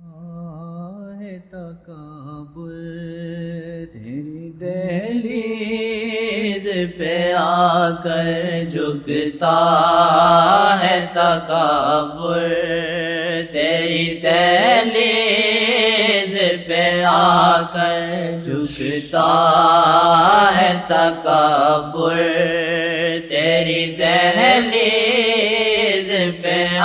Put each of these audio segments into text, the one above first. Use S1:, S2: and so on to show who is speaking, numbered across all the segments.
S1: ہے تکبر تیری دہلیز پہ آ کر جھکتا ہے تکبر تیری دہلیز پہ آ کر جھکتا ہے تکبر تیری دہلیز پہ آ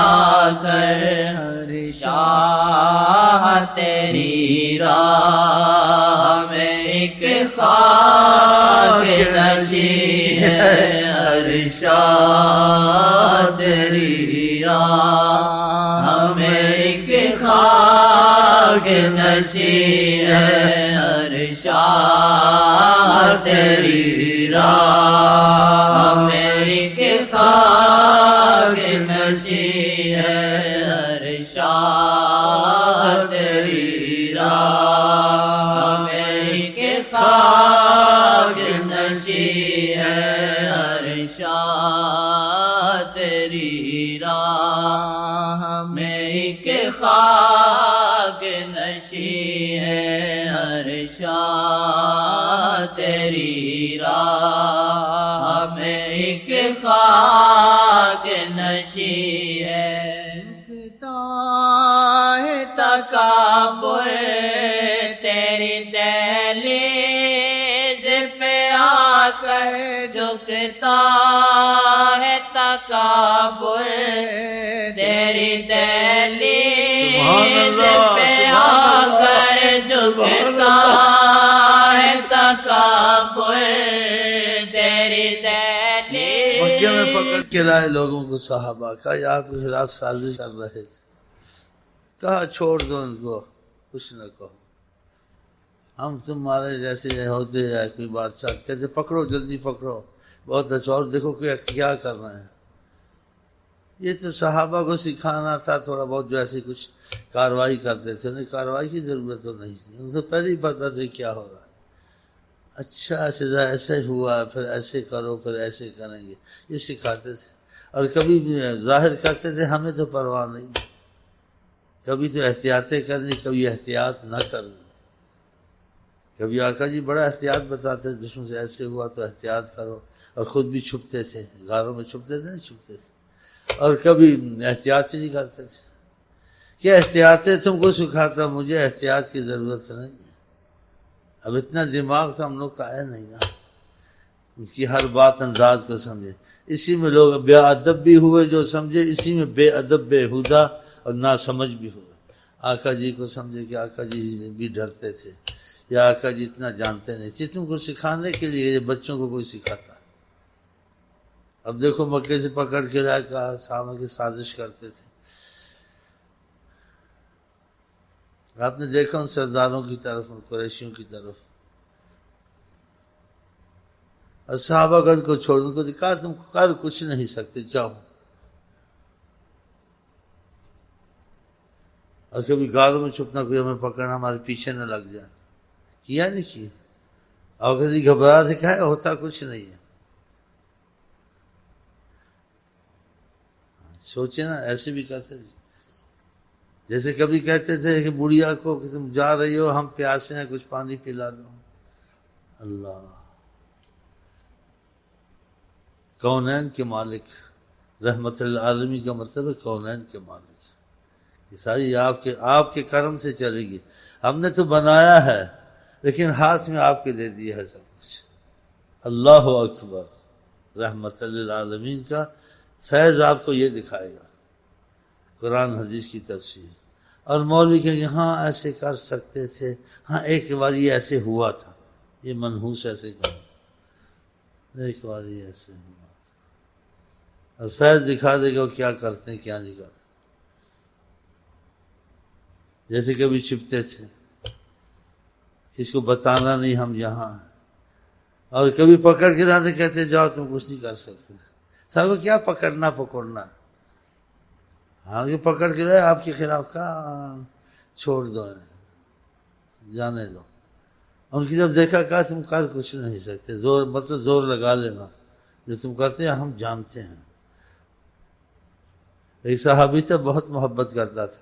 S1: کر ہر شاہ تیری راہ میں ایک خاک نشین ہے ہر شاہ تیری راہ میں ایک خاک نشین ہے ہر شاہ تیری راہ میں ایک خاک نشین ہے ہر شاہ تیری راہ میں ایک خاک نشین ہے ہر شاہ تیری راہ میں ایک خاک نشین ہے ہر شاہ تیری راہ میں ایک خاک نشین ہے تکبر تیری دہلیز پہ آ کر جھکتا ہے تکبر تیری دہلیز پہ آ کر جھکتا ہے تکبر تیری دہلیز
S2: مکے میں پکڑ کے لائے لوگوں کو صحابہ کا یا آپ کے خلاف سازش کر رہے تھے، کہا چھوڑ دو ان کو، کچھ نہ کہو، ہم تمہارے جیسے ہوتے ہیں کوئی بادشاہ کہتے پکڑو جلدی پکڑو، بہت اچھا، اور دیکھو کہ کیا کر رہے ہیں۔ یہ تو صحابہ کو سکھانا تھا تھوڑا بہت، جو ایسی کچھ کاروائی کرتے تھے، انہیں کاروائی کی ضرورت تو نہیں تھی، ان سے پہلے ہی پتہ تھا کیا ہو رہا ہے۔ اچھا ایسے ہوا پھر ایسے کرو پھر ایسے کریں گے، یہ سکھاتے تھے، اور کبھی بھی ظاہر کرتے تھے ہمیں تو پرواہ نہیں، کبھی تو احتیاطیں کرنی، کبھی احتیاط نہ کرنی۔ کبھی آقا جی بڑا احتیاط بتاتے تھے، دشمن سے ایسے ہوا تو احتیاط کرو، اور خود بھی چھپتے تھے، غاروں میں چھپتے تھے نا، چھپتے تھے، اور کبھی احتیاط ہی نہیں کرتے تھے۔ کیا احتیاطیں تم کو سکھاتا، مجھے احتیاط کی ضرورت نہیں ہے، اب اتنا دماغ تو ہم لوگ کا ہے نہیں نا، اس کی ہر بات انداز کو سمجھے۔ اسی میں لوگ بے ادب بھی ہوئے جو سمجھے، اسی میں بے ادب بے ہدا اور ناسمجھ بھی ہوئے۔ آقا جی کو سمجھے کہ آقا جی بھی ڈرتے تھے، یا آقا جی اتنا جانتے نہیں تھے، تم کو سکھانے کے لیے یہ بچوں کو کوئی سکھاتا۔ اب دیکھو مکے سے پکڑ کے لائے، کہا صحابہ کی سازش کرتے تھے۔ آپ نے دیکھا ان سرداروں کی طرف، ان قریشیوں کی طرف، اور صحابہ گن کو چھوڑ، ان کو دکھا تم کر کچھ نہیں سکتے، جاؤ۔ اور کبھی گاروں میں چھپنا، کوئی ہمیں پکڑنا، ہمارے پیچھے نہ لگ جائے، کیا نہیں کیا، اور کبھی گھبرا سے کہا ہوتا کچھ نہیں ہے۔ سوچے نا، ایسے بھی کہتے تھے، جیسے کبھی کہتے تھے کہ بڑھیا کو کہ تم جا رہی ہو، ہم پیاسے ہیں، کچھ پانی پلا دو۔ اللہ کونین کے مالک، رحمت العالمین کا مطلب ہے کونین کے مالک، یہ ساری آپ کے کرم سے چلے گی، ہم نے تو بنایا ہے لیکن ہاتھ میں آپ کے دے دیا ہے سب کچھ۔ اللہ اکبر، رحمت للعالمین کا فیض آپ کو یہ دکھائے گا، قرآن حدیث کی تفسیر۔ اور مولوی کہ ہاں ایسے کر سکتے تھے، ہاں ایک بار یہ ایسے ہوا تھا، یہ منحوس ایسے کہا، ایک بار یہ ایسے ہوا تھا، اور فیض دکھا دے گا وہ کیا کرتے ہیں کیا نہیں کرتے۔ جیسے کبھی چھپتے تھے، کس کو بتانا نہیں ہم یہاں ہیں، اور کبھی پکڑ کے لاتے کہتے جاؤ تم کچھ نہیں کر سکتے، سب کو کیا پکڑنا ہاں یہ پکڑ کے لائے آپ کے خلاف کا چھوڑ دو، جانے دو۔ ان کی جب دیکھا کہا تم کر کچھ نہیں سکتے، زور لگا لینا، جو تم کرتے ہیں ہم جانتے ہیں۔ ایک صحابی سے بہت محبت کرتا تھا،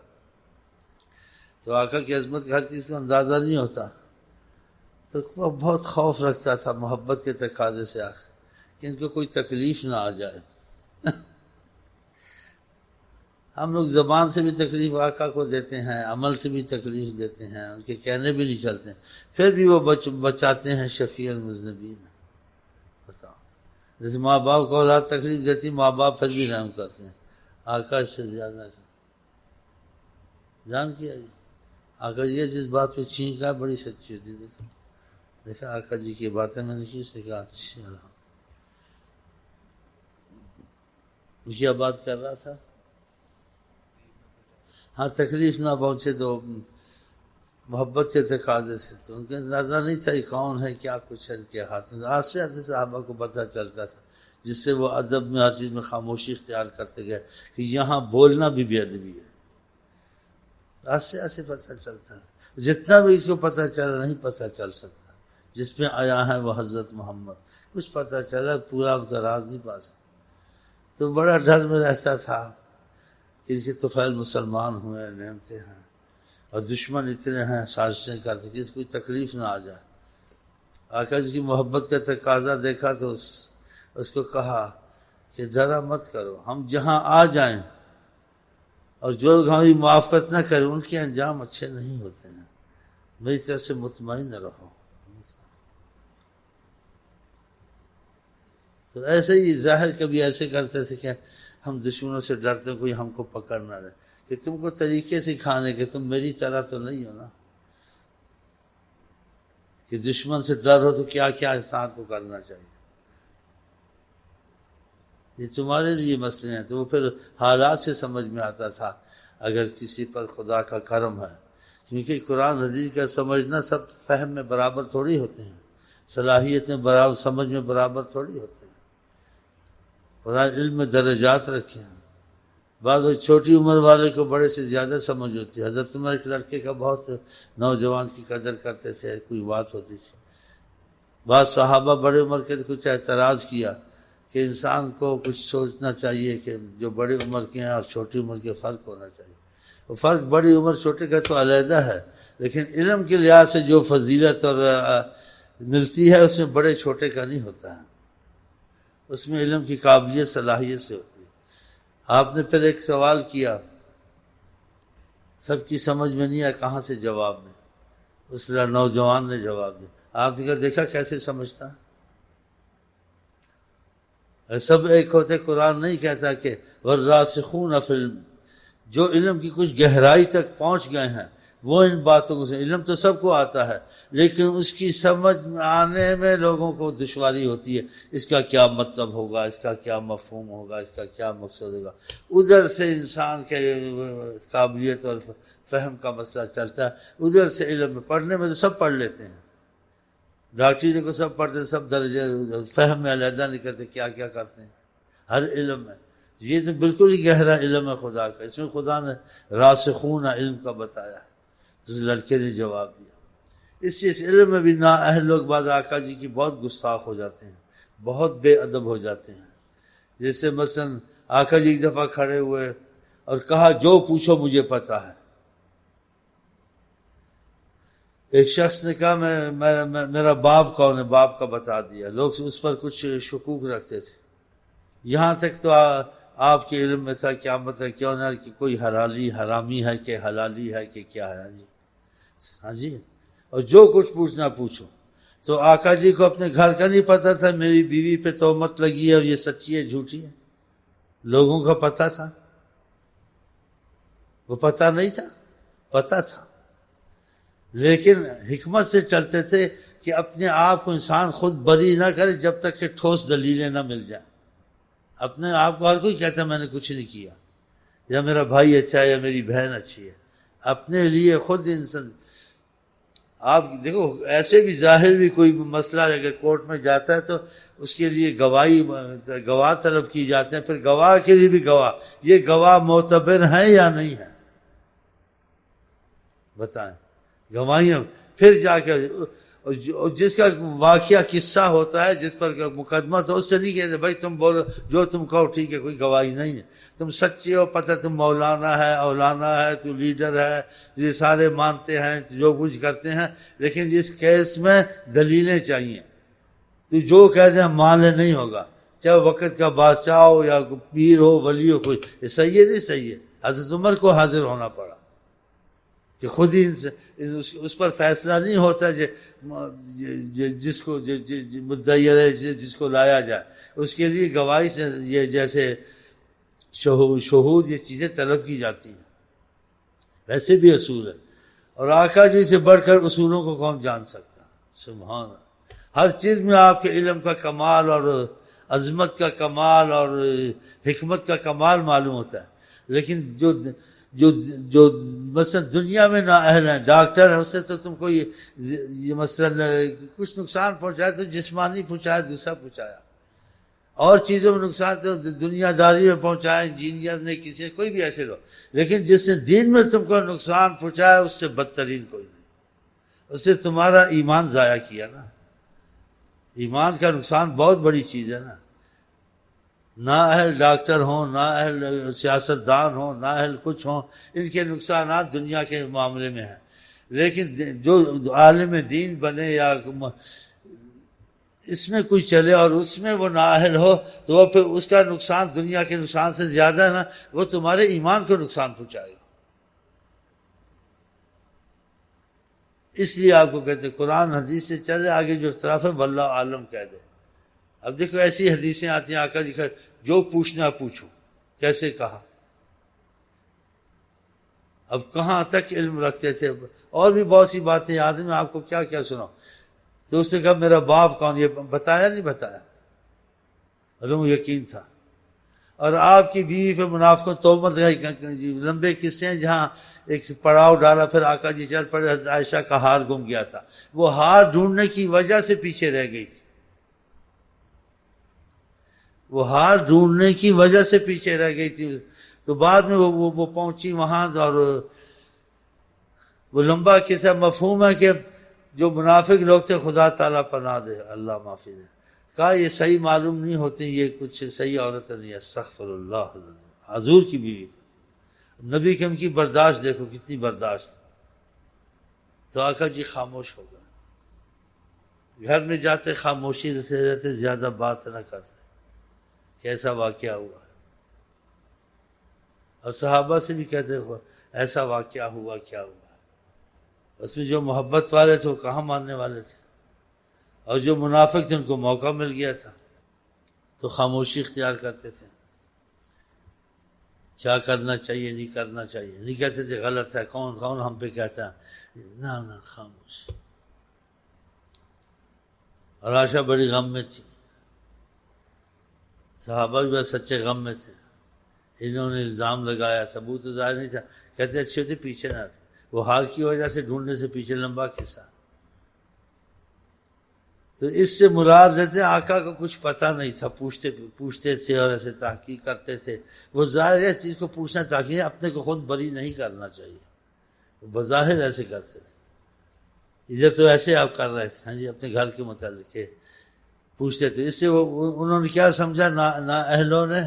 S2: تو آقا کی عظمت کا ہر کسی کو اندازہ نہیں ہوتا، تو وہ بہت خوف رکھتا تھا محبت کے تقاضے سے کہ ان کو کوئی تکلیف نہ آ جائے۔ ہم لوگ زبان سے بھی تکلیف آقا کو دیتے ہیں، عمل سے بھی تکلیف دیتے ہیں، ان کے کہنے بھی نہیں چلتے ہیں، پھر بھی وہ بچاتے ہیں شفیع المذنبین۔ بتاؤ، جیسے ماں باپ کو اولاد تکلیف دیتی، ماں باپ پھر بھی رحم کرتے ہیں، آقا اس سے زیادہ جان کیا جی۔ آقا یہ جس بات پہ چھینکا بڑی سچی ہوتی ہے۔ دیکھا آقا جی کی باتیں میں نے کی، اس نے کہا اچھی اللہ۔ کیا بات کر رہا تھا؟ ہاں، تکلیف نہ پہنچے تو محبت کے تقاضے سے، تو ان کے اندازہ نہیں تھا یہ کون ہے، کیا کچھ ہے ان کے ہاتھ میں۔ آہستہ آہستہ صحابہ کو پتہ چلتا تھا، جس سے وہ ادب میں ہر چیز میں خاموشی اختیار کرتے گئے کہ یہاں بولنا بھی بے ادبی ہے۔ آہستہ آہستہ پتہ چلتا ہے، جتنا بھی اس کو پتہ چلا نہیں پتہ چل سکتا، جس میں آیا ہے وہ حضرت محمد، کچھ پتہ چلا پورا ان کا راز نہیں پا سکتا۔ تو بڑا ڈر میں رہتا تھا کہ ان کے طفیل مسلمان ہوئے، نعمتیں ہیں، اور دشمن اتنے ہیں، سازشیں کرتے کہ اس کوئی تکلیف نہ آ جائے۔ آقا جی کی محبت کا تقاضا دیکھا تو اس کو کہا کہ ڈرا مت کرو، ہم جہاں آ جائیں اور جو لوگ ہماری موافقت نہ کریں ان کے انجام اچھے نہیں ہوتے ہیں، میری طرف سے مطمئن رہو۔ تو ایسے ہی ظاہر کبھی ایسے کرتے تھے کہ ہم دشمنوں سے ڈرتے ہیں کوئی ہم کو پکڑ نہ لے، کہ تم کو طریقے سکھانے کہ تم میری طرح تو نہیں ہو نا، کہ دشمن سے ڈر ہو تو کیا کیا انسان کو کرنا چاہیے، یہ تمہارے لیے مسئلے ہیں۔ تو وہ پھر حالات سے سمجھ میں آتا تھا اگر کسی پر خدا کا کرم ہے، کیونکہ قرآن حدیث کا سمجھنا سب فہم میں برابر تھوڑی ہوتے ہیں، صلاحیتیں برابر، سمجھ میں برابر تھوڑی ہوتے ہیں۔ قرآن علم میں درجات رکھے ہیں، بعض چھوٹی عمر والے کو بڑے سے زیادہ سمجھ ہوتی ہے۔ حضرت عمر ایک لڑکے کا بہت نوجوان کی قدر کرتے تھے، کوئی بات ہوتی تھی، بعض صحابہ بڑے عمر کے کچھ اعتراض کیا کہ انسان کو کچھ سوچنا چاہیے کہ جو بڑی عمر کے ہیں اور چھوٹی عمر کے فرق ہونا چاہیے۔ وہ فرق بڑی عمر چھوٹے کا تو علیحدہ ہے، لیکن علم کے لحاظ سے جو فضیلت اور ملتی ہے اس میں بڑے چھوٹے کا نہیں ہوتا ہے، اس میں علم کی قابلیت صلاحیت سے ہوتی ہے۔ آپ نے پھر ایک سوال کیا، سب کی سمجھ میں نہیں آیا کہاں سے جواب دیں، اس نوجوان نے جواب دیا، آپ نے کہا دیکھا کیسے سمجھتا ہے، سب ایک ہوتے۔ قرآن نہیں کہتا کہ والراسخون فی العلم، جو علم کی کچھ گہرائی تک پہنچ گئے ہیں وہ ان باتوں کو، علم تو سب کو آتا ہے لیکن اس کی سمجھ آنے میں لوگوں کو دشواری ہوتی ہے، اس کا کیا مطلب ہوگا، اس کا کیا مفہوم ہوگا، اس کا کیا مقصد ہوگا۔ ادھر سے انسان کے قابلیت اور فہم کا مسئلہ چلتا ہے، ادھر سے علم میں پڑھنے میں تو سب پڑھ لیتے ہیں، ڈاکٹری کو سب پڑھتے ہیں، سب درجے فہم میں علیحدہ نہیں کرتے کیا کیا کرتے ہیں ہر علم میں۔ یہ تو بالکل ہی گہرا علم ہے خدا کا، اس میں خدا نے راسخون علم کا بتایا ہے۔ تو لڑکے نے جواب دیا، اس علم میں بھی نااہل لوگ بعد آقا جی کی بہت گستاخ ہو جاتے ہیں، بہت بے ادب ہو جاتے ہیں۔ جیسے مثلا آقا جی ایک دفعہ کھڑے ہوئے اور کہا جو پوچھو مجھے پتا ہے۔ ایک شخص نے کہا میرا باپ کون ہے، باپ کا بتا دیا، لوگ اس پر کچھ شکوک رکھتے تھے، یہاں تک تو آپ کے علم میں تھا کیا مطلب کیوں نہ کہ کوئی حلالی حرامی ہے کہ حلالی ہے کہ کیا ہے جی، ہاں جی، اور جو کچھ پوچھنا پوچھو۔ تو آقا جی کو اپنے گھر کا نہیں پتا تھا میری بیوی پہ تہمت لگی ہے اور یہ سچی ہے جھوٹی ہے، لوگوں کو پتا تھا، وہ پتا نہیں تھا، پتا تھا، لیکن حکمت سے چلتے تھے کہ اپنے آپ کو انسان خود بری نہ کرے جب تک کہ ٹھوس دلیلیں نہ مل جائیں۔ اپنے آپ کو ہر کوئی کہتا ہے میں نے کچھ نہیں کیا، یا میرا بھائی اچھا ہے یا میری بہن اچھی ہے، اپنے لیے خود انسان۔ آپ دیکھو ایسے بھی ظاہر بھی کوئی مسئلہ اگر کورٹ میں جاتا ہے تو اس کے لیے گواہ طلب کی جاتے ہیں، پھر گواہ کے لیے بھی گواہ، یہ گواہ معتبر ہیں یا نہیں ہے بتائیں، گواہیاں پھر جا کے اور جس کا واقعہ قصہ ہوتا ہے، جس پر مقدمہ تو اس سے نہیں کہتے بھائی تم بولو جو تم کہو ٹھیک ہے، کوئی گواہی نہیں ہے، تم سچے ہو، پتہ تم مولانا ہے، اولانا ہے، تو لیڈر ہے، یہ سارے مانتے ہیں، جو کچھ کرتے ہیں، لیکن اس کیس میں دلیلیں چاہیے، تو جو کہتے ہیں مان لے نہیں ہوگا، چاہے وقت کا بادشاہ ہو یا پیر ہو، ولی ہو، کوئی یہ صحیح ہے نہیں صحیح ہے۔ حضرت عمر کو حاضر ہونا پڑا کہ خود ہی اس پر فیصلہ نہیں ہوتا جس کو مدعی ہے، جس کو لایا جائے، اس کے لیے گواہی سے یہ جیسے شہود یہ چیزیں طلب کی جاتی ہیں، ویسے بھی اصول ہے، اور آقا جی سے بڑھ کر اصولوں کو کون جان سکتا؟ سبحان اللہ۔ ہر چیز میں آپ کے علم کا کمال اور عظمت کا کمال اور حکمت کا کمال معلوم ہوتا ہے، لیکن جو مثلا دنیا میں نااہل ہیں، ڈاکٹر ہے، اس سے تو تم کو یہ مثلا کچھ نقصان پہنچایا تو جسمانی پہنچایا، دوسرا پہنچایا، اور چیزوں میں نقصان تو دنیا داری میں پہنچایا، انجینئر نے کسی کوئی بھی ایسے لو، لیکن جس نے دین میں تم کو نقصان پہنچایا اس سے بدترین کوئی نہیں، اس سے تمہارا ایمان ضائع کیا نا۔ ایمان کا نقصان بہت بڑی چیز ہے نا، نااہل ڈاکٹر ہوں، نااہل سیاستدان ہوں، نااہل کچھ ہوں، ان کے نقصانات دنیا کے معاملے میں ہیں، لیکن جو عالم دین بنے یا اس میں کوئی چلے اور اس میں وہ نااہل ہو تو وہ پھر اس کا نقصان دنیا کے نقصان سے زیادہ ہے نا، وہ تمہارے ایمان کو نقصان پہنچائے گا۔ اس لیے آپ کو کہتے ہیں قرآن حدیث سے چلے، آگے جو اختلاف ہے واللہ عالم کہہ دے۔ اب دیکھو ایسی حدیثیں آتی ہیں، آقا جی کا جو پوچھنا پوچھو، کیسے کہا، اب کہاں تک علم رکھتے تھے، اور بھی بہت سی باتیں یاد ہیں، میں آپ کو کیا کیا سناؤں۔ تو اس نے کہا میرا باپ کون، یہ بتایا نہیں بتایا، علم یقین تھا، اور آپ کی بیوی پہ منافقوں تہمت لگائی، لمبے قصے ہیں، جہاں ایک پڑاؤ ڈالا، پھر آقا جی چل پڑے، حضرت عائشہ کا ہار گم گیا تھا، وہ ہار ڈھونڈنے کی وجہ سے پیچھے رہ گئی تھی، وہ ہار ڈھونڈنے کی وجہ سے پیچھے رہ گئی تھی، تو بعد میں وہ پہنچی وہاں، اور وہ لمبا قصہ مفہوم ہے کہ جو منافق لوگ تھے خدا تعالیٰ پناہ دے، اللہ معافی دے، کہا یہ صحیح معلوم نہیں ہوتی، یہ کچھ صحیح عورت نہیں ہے، استغفر اللہ، حضور کی بیوی، نبی کے ان کی برداشت دیکھو کتنی برداشت، تو آقا جی خاموش ہو گئے، گھر میں جاتے خاموشی سے رہتے، زیادہ بات نہ کرتے، کیسا واقعہ ہوا، اور صحابہ سے بھی کہتے ایسا واقعہ ہوا، کیا ہوا، اس میں جو محبت والے تھے وہ کہاں ماننے والے تھے، اور جو منافق تھے ان کو موقع مل گیا تھا تو خاموشی اختیار کرتے تھے، کیا کرنا چاہیے نہیں کرنا چاہیے، نہیں کہتے تھے غلط ہے، کون ہم پہ کہتا ہے، نہ خاموش۔ اور عائشہ بڑی غم میں تھی، صحابہ بھی بہت سچے غم میں تھے، انہوں نے الزام لگایا، ثبوت تو ظاہر نہیں تھا، کہتے اچھے تھے پیچھے نہ تھے، وہ حال کی وجہ سے ڈھونڈنے سے پیچھے، لمبا قصہ۔ تو اس سے مراد رہتے آقا کو کچھ پتہ نہیں تھا، پوچھتے تھے اور ایسے تحقیق کرتے تھے، وہ ظاہر ہے اس چیز کو پوچھنا تاکہ اپنے کو خود بری نہیں کرنا چاہیے، وہ بظاہر ایسے کرتے تھے، ادھر تو ایسے آپ کر رہے تھے، ہاں جی اپنے گھر کے متعلق پوچھتے تھے، اس سے انہوں نے کیا سمجھا، نا اہلوں نے،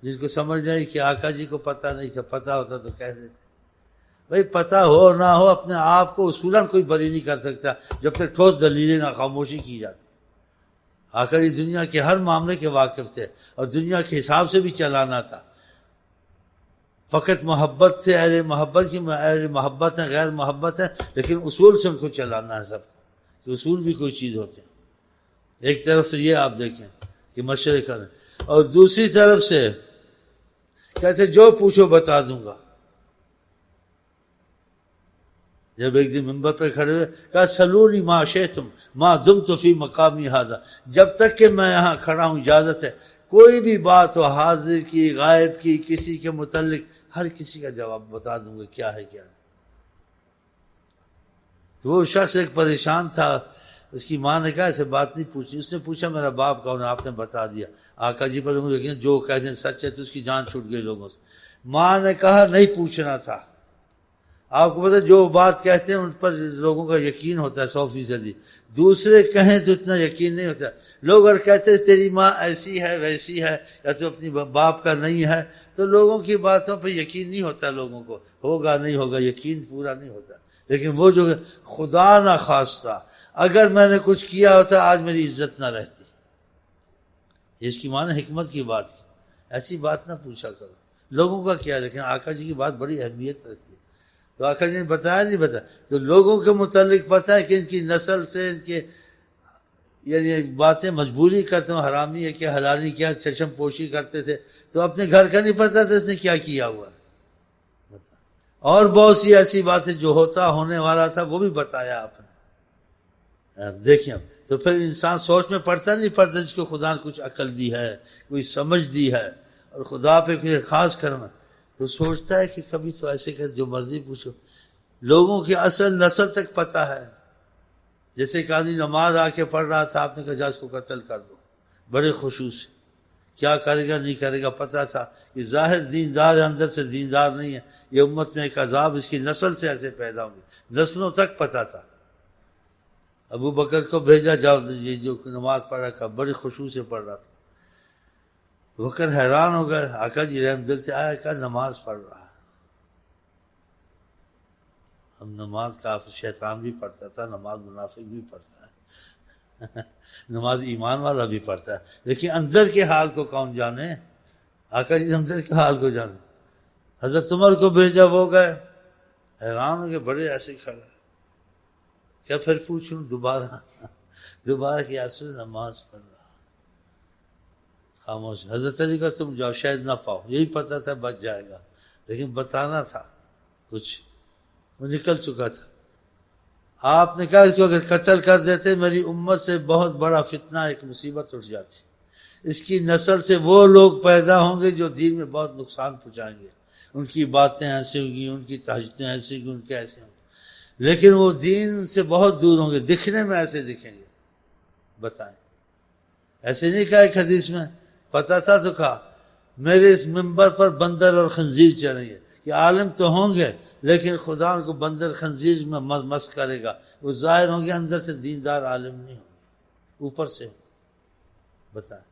S2: جن کو سمجھ نہیں کہ آقا جی کو پتہ نہیں تھا، پتہ ہوتا تو کہہ دیتے، بھائی پتہ ہو نہ ہو اپنے آپ کو اصولاً کوئی بری نہیں کر سکتا جب تک ٹھوس دلیلیں نہ خاموشی کی جاتی۔ آخر یہ دنیا کے ہر معاملے کے واقف تھے اور دنیا کے حساب سے بھی چلانا تھا، فقط محبت سے، اہل محبت کی اہل محبت ہیں، غیر محبت ہیں، لیکن اصول سے ان کو چلانا ہے سب کو، کہ اصول بھی کوئی چیز ہوتے ہیں۔ ایک طرف سے یہ آپ دیکھیں کہ مشورے کریں، اور دوسری طرف سے کہتے جو پوچھو بتا دوں گا۔ جب ایک دن منبر پہ کھڑے ہوئے کہا سلونی ما شئتم ما دمت فی مقامی ھذا، جب تک کہ میں یہاں کھڑا ہوں اجازت ہے، کوئی بھی بات ہو، حاضر کی غائب کی، کسی کے متعلق، ہر کسی کا جواب بتا دوں گا، کیا ہے کیا نہیں۔ تو وہ شخص ایک پریشان تھا، اس کی ماں نے کہا ایسے بات نہیں پوچھی، اس نے پوچھا میرا باپ کون ہے، آپ نے بتا دیا، آقا جی پر لیکن جو کہتے ہیں سچ ہے، تو اس کی جان چھوٹ گئی لوگوں سے۔ ماں نے کہا نہیں پوچھنا تھا، آپ کو پتہ جو بات کہتے ہیں ان پر لوگوں کا یقین ہوتا ہے 100%، دوسرے کہیں تو اتنا یقین نہیں ہوتا. لوگ اگر کہتے ہیں تیری ماں ایسی ہے ویسی ہے یا تو اپنی باپ کا نہیں ہے تو لوگوں کی باتوں پہ یقین نہیں ہوتا، لوگوں کو ہوگا نہیں ہوگا یقین پورا نہیں ہوتا. لیکن وہ جو خدا نہ خواستہ اگر میں نے کچھ کیا ہوتا آج میری عزت نہ رہتی. اس کی معنی حکمت کی بات کی، ایسی بات نہ پوچھا کرو لوگوں کا کیا. لیکن آقا جی کی بات بڑی اہمیت رکھتی ہے. تو آقا جی نے بتایا نہیں بتایا تو لوگوں کے متعلق پتہ ہے کہ ان کی نسل سے ان کے یعنی باتیں مجبوری کرتے ہیں، حرامی ہے کیا حلالی کیا، چشم پوشی کرتے تھے تو اپنے گھر کا نہیں پتہ تھا اس نے کیا کیا ہوا ہے. اور بہت سی ایسی باتیں جو ہونے والا تھا وہ بھی بتایا آپ نے. دیکھیں تو پھر انسان سوچ میں پڑتا نہیں پڑتا جس کو خدا نے کچھ عقل دی ہے، کوئی سمجھ دی ہے اور خدا پہ کوئی خاص کرم ہے تو سوچتا ہے کہ کبھی تو ایسے کہ جو مرضی پوچھو لوگوں کی اصل نسل تک پتہ ہے. جیسے کہ آدمی نماز آ کے پڑھ رہا تھا، آپ نے کہا جا اس کو قتل کر دو، بڑے خشوع سے. کیا کرے گا نہیں کرے گا پتہ تھا کہ ظاہر دیندار ہے اندر سے دیندار نہیں ہے، یہ امت میں ایک عذاب اس کی نسل سے ایسے پیدا ہوں گے، نسلوں تک پتہ تھا. ابو بکر کو بھیجا جاؤ یہ جو نماز پڑھ رہا تھا بڑی خشوع سے پڑھ رہا تھا. بکر حیران ہو گئے، آقا جی رحم دل سے آیا کہ نماز پڑھ رہا ہے. ہم نماز کافر شیطان بھی پڑھتا تھا، نماز منافق بھی پڑھتا ہے نماز ایمان والا بھی پڑھتا ہے، لیکن اندر کے حال کو کون جانے. آقا جی اندر کے حال کو جانے. حضرت عمر کو بھیجا، وہ گئے، حیران ہو گئے، بڑے ایسے کھڑا. کیا پھر پوچھوں دوبارہ کہ اصل نماز پڑھ رہا. خاموش. حضرت علی کا تم جاؤ شاید نہ پاؤ، یہی پتہ تھا بچ جائے گا لیکن بتانا تھا کچھ، وہ نکل چکا تھا. آپ نے کہا کہ اگر قتل کر دیتے میری امت سے بہت بڑا فتنہ ایک مصیبت اٹھ جاتی. اس کی نسل سے وہ لوگ پیدا ہوں گے جو دین میں بہت نقصان پہنچائیں گے. ان کی باتیں ایسی ہوں گی، ان کی تہجدیں ایسی ہوں گی، ان کے ایسے ہوں گے لیکن وہ دین سے بہت دور ہوں گے، دکھنے میں ایسے دکھیں گے. بتائیں ایسے نہیں کہا ایک حدیث میں پتہ تھا تو کہا میرے اس منبر پر بندر اور خنزیر چڑھیں گے کہ عالم تو ہوں گے لیکن خدا ان کو بندر خنزیر میں مس کرے گا. وہ ظاہر ہوں گے اندر سے دیندار عالم نہیں ہوں گے، اوپر سے. بتائیں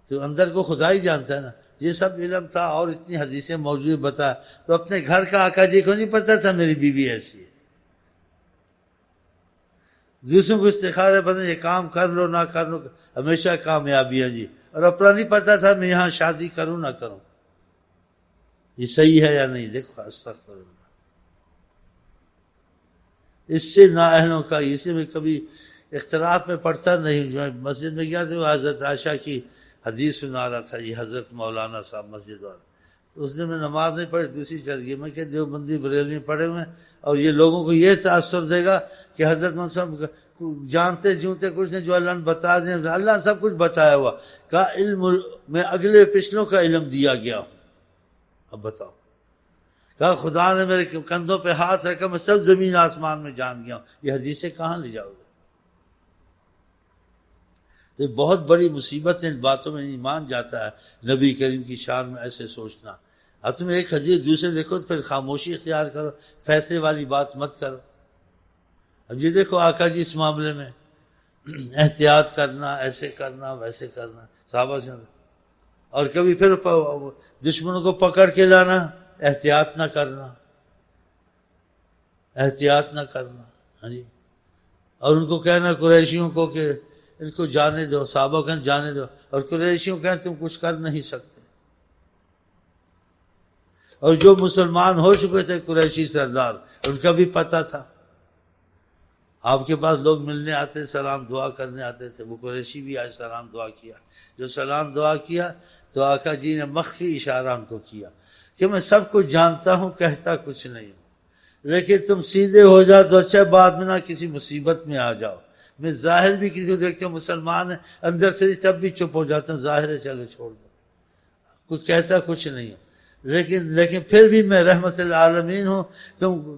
S2: تو اندر کو خدا ہی جانتا ہے نا. یہ سب علم تھا اور اتنی حدیثیں موجود بتایا تو اپنے گھر کا آقا جی کو نہیں پتہ تھا میری بیوی ایسی ہے. دوسروں کو استخارہ پتہ یہ کام کر لو نہ کر لو ہمیشہ کامیابی ہے جی، اور اپنا نہیں پتہ تھا میں یہاں شادی کروں نہ کروں، یہ صحیح ہے یا نہیں. دیکھو استغفر اللہ. اس سے نااہلوں کا اسی میں کبھی اختلاف میں پڑھتا نہیں. جو مسجد میں گیا تو حضرت عائشہ کی حدیث سنا رہا تھا، یہ حضرت مولانا صاحب مسجد والا. تو اس نے میں نماز نہیں پڑھی، دوسری چل گئی. میں کہ جو بندی بریلوی پڑھے ہوئے ہیں اور یہ لوگوں کو یہ تاثر دے گا کہ حضرت صاحب جانتے جونتے کچھ نہیں، جو اللہ نے بتا دیں. اللہ نے سب کچھ بتایا ہوا. کہا علم میں اگلے پچھلوں کا علم دیا گیا ہوں. اب بتاؤ. کہا خدا نے میرے کندھوں پہ ہاتھ رکھا میں سب زمین آسمان میں جان گیا ہوں. یہ حدیثیں کہاں لے جاؤ گے؟ تو بہت بڑی مصیبت ان باتوں میں ایمان جاتا ہے. نبی کریم کی شان میں ایسے سوچنا. اب تم ایک حدیث دوسرے دیکھو تو پھر خاموشی اختیار کرو، فیصلے والی بات مت کرو. اب یہ دیکھو آقا جی اس معاملے میں احتیاط کرنا، ایسے کرنا ویسے کرنا صحابہ سے. اور کبھی پھر دشمنوں کو پکڑ کے لانا، احتیاط نہ کرنا، احتیاط نہ کرنا. ہاں جی. اور ان کو کہنا قریشیوں کو کہ ان کو جانے دو، صحابہ کہنا جانے دو، اور قریشیوں کہنا تم کچھ کر نہیں سکتے. اور جو مسلمان ہو چکے تھے قریشی سردار ان کا بھی پتہ تھا. آپ کے پاس لوگ ملنے آتے، سلام دعا کرنے آتے تھے. وہ قریشی بھی آج سلام دعا کیا. جو سلام دعا کیا تو آقا جی نے مخفی اشارہ ان کو کیا کہ میں سب کچھ جانتا ہوں، کہتا کچھ نہیں ہوں، لیکن تم سیدھے ہو جاؤ تو اچھا، بعد میں نہ کسی مصیبت میں آ جاؤ. میں ظاہر بھی کسی کو دیکھتا ہوں مسلمان ہے اندر سے تب بھی چپ ہو جاتا ہوں، ظاہر ہے چلو چھوڑ دو، کچھ کہتا کچھ نہیں ہوں. لیکن پھر بھی میں رحمت العالمین ہوں. تم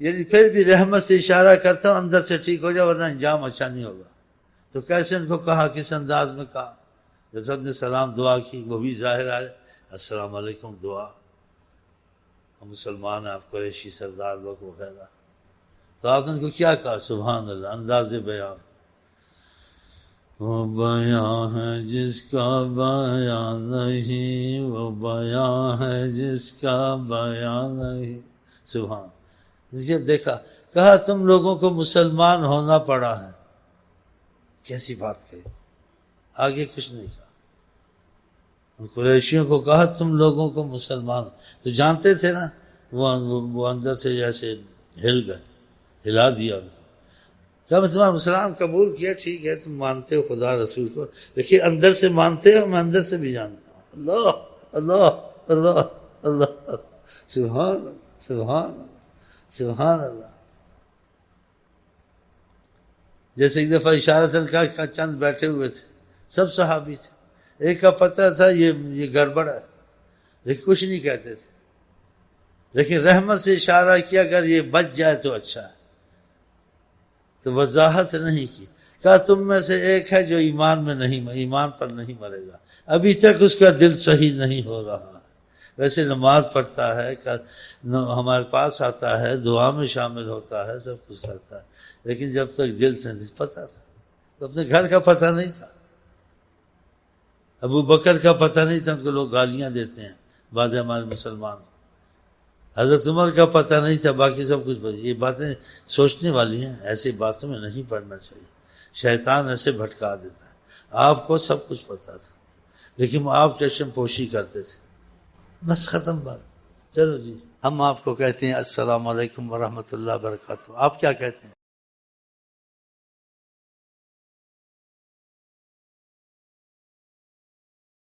S2: یعنی پھر بھی رحمت سے اشارہ کرتا ہوں اندر سے ٹھیک ہو جائے ورنہ انجام اچھا نہیں ہوگا. تو کیسے ان کو کہا، کس انداز میں کہا؟ جب سب نے سلام دعا کی وہ بھی ظاہر آئے، السلام علیکم دعا. ہم مسلمان ہیں، آپ قریشی سردار لوگ وغیرہ. تو آپ نے ان کو کیا کہا؟ سبحان اللہ، انداز بیان. وہ بیان ہے جس کا بیان نہیں، وہ بیان ہے جس کا بیان نہیں. سبحان. یہ دیکھا، کہا تم لوگوں کو مسلمان ہونا پڑا ہے. کیسی بات کہی، آگے کچھ نہیں کہا. ان قریشیوں کو کہا تم لوگوں کو مسلمان، تو جانتے تھے نا، وہ اندر سے جیسے ہل گئے، ہلا دیا ان کو. جب تمہارا مسلمان قبول کیا، ٹھیک ہے، تم مانتے ہو خدا رسول کو، لیکن اندر سے مانتے ہو؟ میں اندر سے بھی جانتا ہوں. اللہ اللہ اللہ اللہ، سبحان اللہ سبحان اللہ سبحان اللہ. جیسے ایک دفعہ اشارت کا چند بیٹھے ہوئے تھے، سب صحابی تھے. ایک کا پتہ تھا یہ گڑبڑ ہے، لیکن کچھ نہیں کہتے تھے. لیکن رحمت سے اشارہ کیا، اگر یہ بچ جائے تو اچھا ہے. تو وضاحت نہیں کی. کہا تم میں سے ایک ہے جو ایمان پر نہیں مرے گا، ابھی تک اس کا دل صحیح نہیں ہو رہا ہے. ویسے نماز پڑھتا ہے، ہمارے پاس آتا ہے، دعا میں شامل ہوتا ہے، سب کچھ کرتا ہے، لیکن جب تک دل سے نہیں پتہ تھا. تو اپنے گھر کا پتہ نہیں تھا. ابو بکر کا پتہ نہیں تھا، ان کو لوگ گالیاں دیتے ہیں بعد ہمارے مسلمان. حضرت عمر کا پتہ نہیں تھا، باقی سب کچھ. یہ باتیں سوچنے والی ہیں، ایسی باتوں میں نہیں پڑھنا چاہیے. شیطان ایسے بھٹکا دیتا ہے. آپ کو سب کچھ پتہ تھا، لیکن آپ چشم پوشی کرتے تھے. بس ختم بات. چلو جی، ہم آپ کو کہتے ہیں السلام علیکم ورحمۃ اللہ وبرکاتہ. آپ کیا کہتے ہیں؟